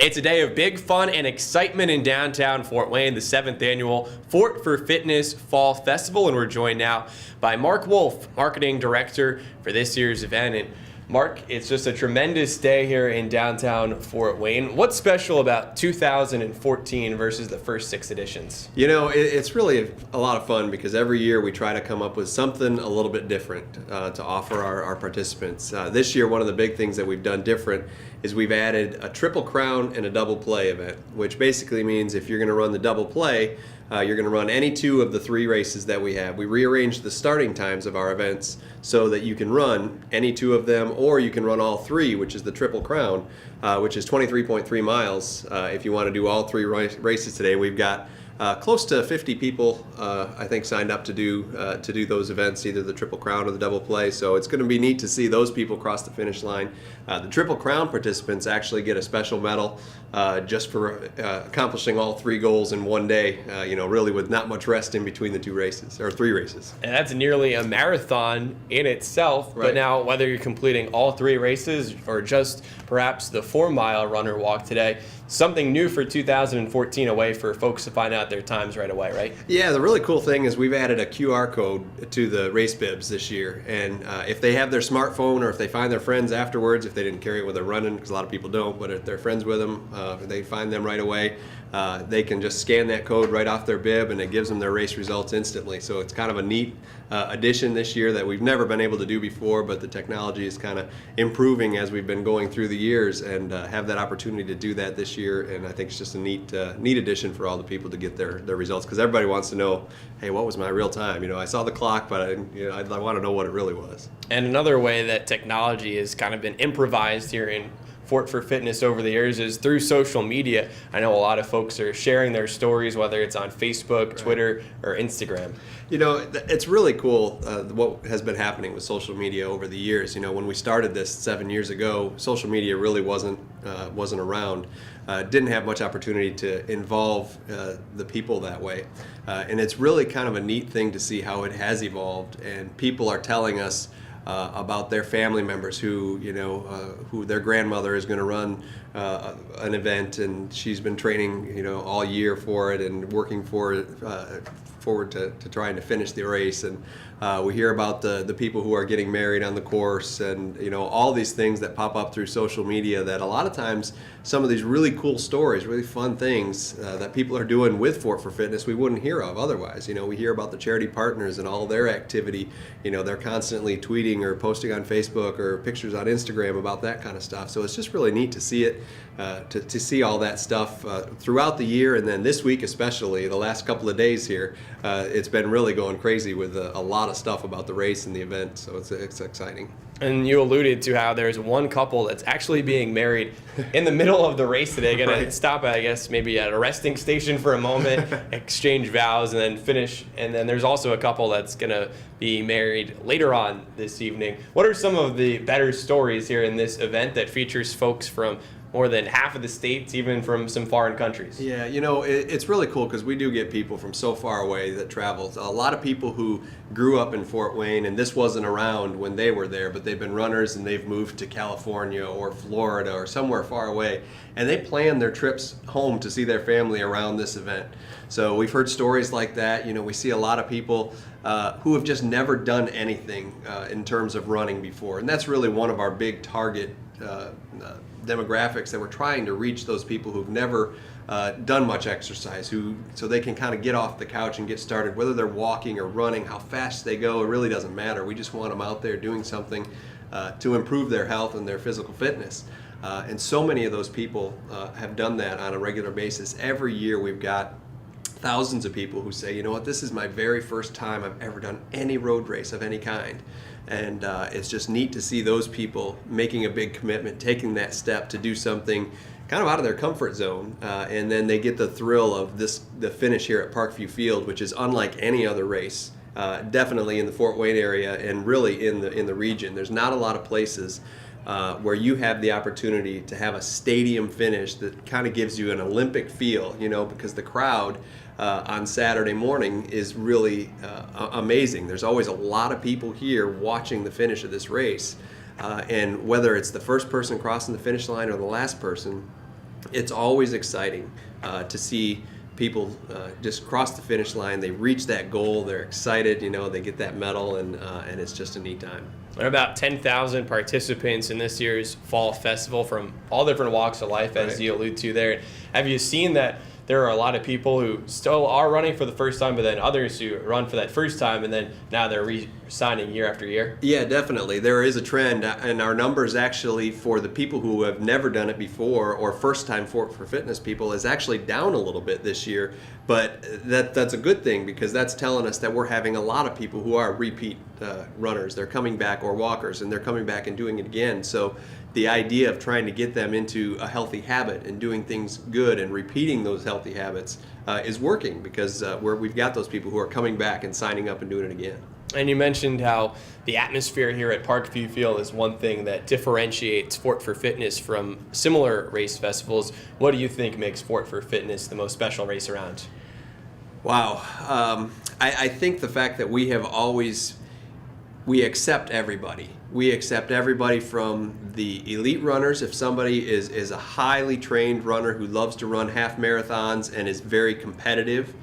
It's a day of big fun and excitement in downtown Fort Wayne, the 7th annual Fort4Fitness Fall Festival, and we're joined now by Mark Wolf, Marketing Director for this year's event. And Mark, it's just a tremendous day here in downtown Fort Wayne. What's special about 2014 versus the first 6 editions? You know, it's really a lot of fun because every year we try to come up with something a little bit different to offer our participants. This year, one of the big things that we've done different is we've added a triple crown and a double play event, which basically means if you're going to run the double play, you're going to run any 2 of the 3 races that we have. We rearranged the starting times of our events so that you can run any 2 of them, or you can run all 3, which is the triple crown, which is 23.3 miles. If you want to do all 3 races today, we've got close to 50 people, I think, signed up to do those events, either the Triple Crown or the Double Play. So it's going to be neat to see those people cross the finish line. The Triple Crown participants actually get a special medal just for accomplishing all 3 goals in one day. Really with not much rest in between the 2 races or 3 races. And that's nearly a marathon in itself. Right. But now, whether you're completing all 3 races or just perhaps the 4-mile run or walk today, something new for 2014, a way for folks to find out their times right away, right? Yeah, the really cool thing is we've added a QR code to the race bibs this year, and if they have their smartphone or if they find their friends afterwards, if they didn't carry it when they're running, because a lot of people don't, but if they're friends with them, they find them right away. They can just scan that code right off their bib and it gives them their race results instantly. So it's kind of a neat addition this year that we've never been able to do before, but the technology is kind of improving as we've been going through the years, and have that opportunity to do that this year. And I think it's just a neat addition for all the people to get their results, because everybody wants to know, hey, what was my real time? I saw the clock, but I want to know what it really was. And another way that technology has kind of been improvised here in Fort4Fitness over the years is through social media. I know a lot of folks are sharing their stories, whether it's on Facebook, Twitter, or Instagram. It's really cool what has been happening with social media over the years. When we started this 7 years ago, social media really wasn't around. Didn't have much opportunity to involve the people that way. And it's really kind of a neat thing to see how it has evolved, and people are telling us about their family members who their grandmother is going to run an event, and she's been training all year for it and working forward to trying to finish the race. And we hear about the people who are getting married on the course, and all these things that pop up through social media, that a lot of times some of these really cool stories, really fun things that people are doing with Fort4Fitness we wouldn't hear of otherwise. We hear about the charity partners and all their activity. They're constantly tweeting or posting on Facebook or pictures on Instagram about that kind of stuff. So it's just really neat to see it, to see all that stuff throughout the year, and then this week especially, the last couple of days here, it's been really going crazy with a lot of stuff about the race and the event. So it's exciting. And you alluded to how there's one couple that's actually being married in the middle of the race today. Going to stop, I guess, maybe at a resting station for a moment, exchange vows, and then finish. And then there's also a couple that's going to be married later on this evening. What are some of the better stories here in this event that features folks from more than half of the states, even from some foreign countries? Yeah, it's really cool because we do get people from so far away that travel. A lot of people who grew up in Fort Wayne, and this wasn't around when they were there, but they've been runners and they've moved to California or Florida or somewhere far away, and they plan their trips home to see their family around this event. So we've heard stories like that. We see a lot of people who have just never done anything in terms of running before, and that's really one of our big target demographics, that we're trying to reach those people who've never done much exercise, so they can kind of get off the couch and get started. Whether they're walking or running, how fast they go, it really doesn't matter. We just want them out there doing something to improve their health and their physical fitness. And so many of those people have done that on a regular basis. Every year we've got thousands of people who say, this is my very first time I've ever done any road race of any kind. And it's just neat to see those people making a big commitment, taking that step to do something kind of out of their comfort zone, and then they get the thrill of the finish here at Parkview Field, which is unlike any other race, definitely in the Fort Wayne area and really in the region. There's not a lot of places where you have the opportunity to have a stadium finish that kind of gives you an Olympic feel, because the crowd on Saturday morning is really amazing. There's always a lot of people here watching the finish of this race. And whether it's the first person crossing the finish line or the last person, it's always exciting to see people just cross the finish line. They reach that goal. They're excited. They get that medal, and it's just a neat time. There are about 10,000 participants in this year's fall festival from all different walks of life, as you allude to there. Have you seen that there are a lot of people who still are running for the first time, but then others who run for that first time, and then now they're re-signing year after year? Yeah, definitely. There is a trend, and our numbers actually for the people who have never done it before or first-time Fort4Fitness people is actually down a little bit this year. But that's a good thing, because that's telling us that we're having a lot of people who are repeat runners. They're coming back, or walkers, and they're coming back and doing it again. So the idea of trying to get them into a healthy habit and doing things good and repeating those healthy habits is working, because we've got those people who are coming back and signing up and doing it again. And you mentioned how the atmosphere here at Parkview Field is one thing that differentiates Fort4Fitness from similar race festivals. What do you think makes Fort4Fitness the most special race around? Wow. I think the fact that we accept everybody. We accept everybody from the elite runners. If somebody is a highly trained runner who loves to run half marathons and is very competitive,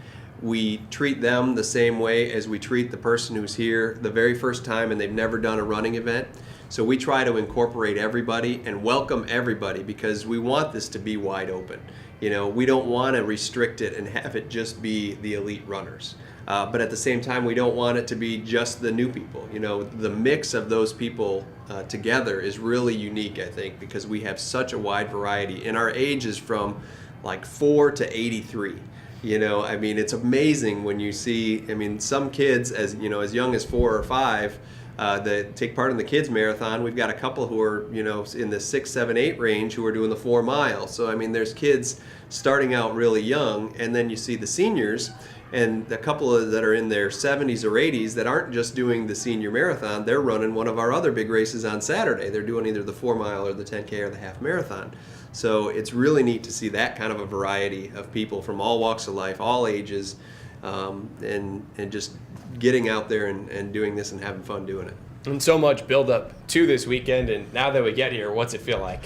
we treat them the same way as we treat the person who's here the very first time and they've never done a running event. So we try to incorporate everybody and welcome everybody, because we want this to be wide open. We don't want to restrict it and have it just be the elite runners. But at the same time, we don't want it to be just the new people. The mix of those people together is really unique, I think, because we have such a wide variety. And our age is from like 4 to 83. It's amazing when you see, some kids as young as 4 or 5 that take part in the kids marathon. We've got a couple who are, in the 6, 7, 8 range who are doing the 4 mile. So, there's kids starting out really young, and then you see the seniors and a couple that are in their 70s or 80s that aren't just doing the senior marathon. They're running one of our other big races on Saturday. They're doing either the 4 mile or the 10K or the half marathon. So it's really neat to see that kind of a variety of people from all walks of life, all ages, and just getting out there and doing this and having fun doing it. And so much build up to this weekend, and now that we get here, what's it feel like?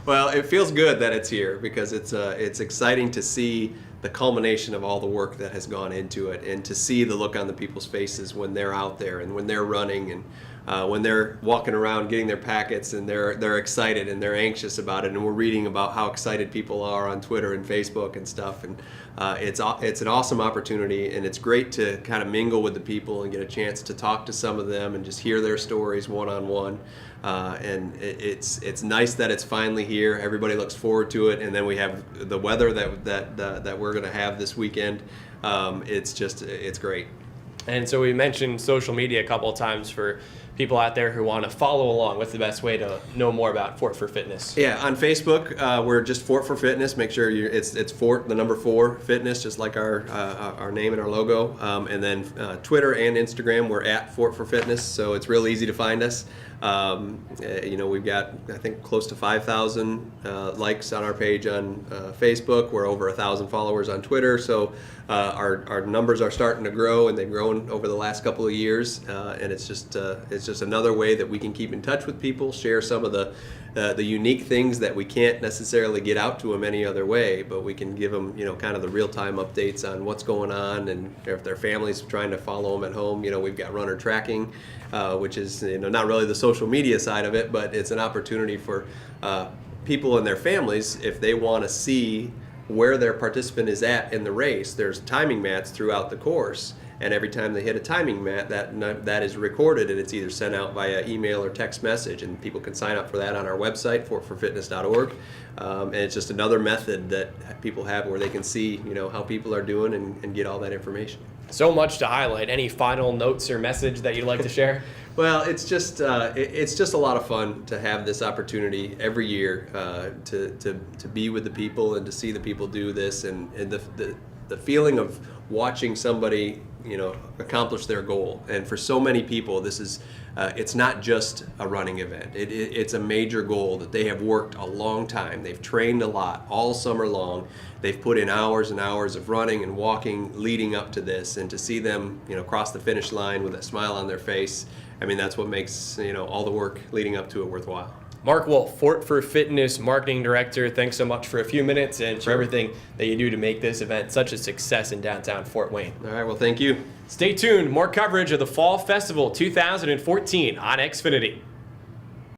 Well, it feels good that it's here, because it's exciting to see the culmination of all the work that has gone into it, and to see the look on the people's faces when they're out there and when they're running and when they're walking around getting their packets, and they're excited and they're anxious about it. And we're reading about how excited people are on Twitter and Facebook and stuff, and it's an awesome opportunity, and it's great to kind of mingle with the people and get a chance to talk to some of them and just hear their stories one-on-one. And it's nice that it's finally here. Everybody looks forward to it, and then we have the weather that we're going to have this weekend. It's great. And so we mentioned social media a couple of times for people out there who want to follow along. What's the best way to know more about Fort4Fitness? Yeah, on Facebook, we're just Fort4Fitness. Make sure it's Fort, the number 4, Fitness, just like our name and our logo. And then Twitter and Instagram, we're at Fort4Fitness, so it's real easy to find us. We've got, I think, close to 5,000 likes on our page on Facebook. We're over 1,000 followers on Twitter, so our numbers are starting to grow, and they've grown over the last couple of years. And it's just another way that we can keep in touch with people, share some of the unique things that we can't necessarily get out to them any other way, but we can give them, kind of the real-time updates on what's going on, and if their family's trying to follow them at home, we've got runner tracking, which is, not really the social media side of it, but it's an opportunity for people and their families, if they want to see where their participant is at in the race. There's timing mats throughout the course, and every time they hit a timing mat, that is recorded, and it's either sent out via email or text message, and people can sign up for that on our website, fort4fitness.org. And it's just another method that people have where they can see, how people are doing and get all that information. So much to highlight. Any final notes or message that you'd like to share? Well, it's just a lot of fun to have this opportunity every year to be with the people and to see the people do this, and the feeling of watching somebody accomplish their goal. And for so many people, this is it's not just a running event. It's a major goal that they have worked a long time. They've trained a lot all summer long. They've put in hours and hours of running and walking leading up to this, and to see them cross the finish line with a smile on their face, that's what makes all the work leading up to it worthwhile. Mark Wolf, Fort4Fitness Marketing Director, thanks so much for a few minutes and for everything that you do to make this event such a success in downtown Fort Wayne. All right, well, thank you. Stay tuned, more coverage of the Fall Festival 2014 on Xfinity.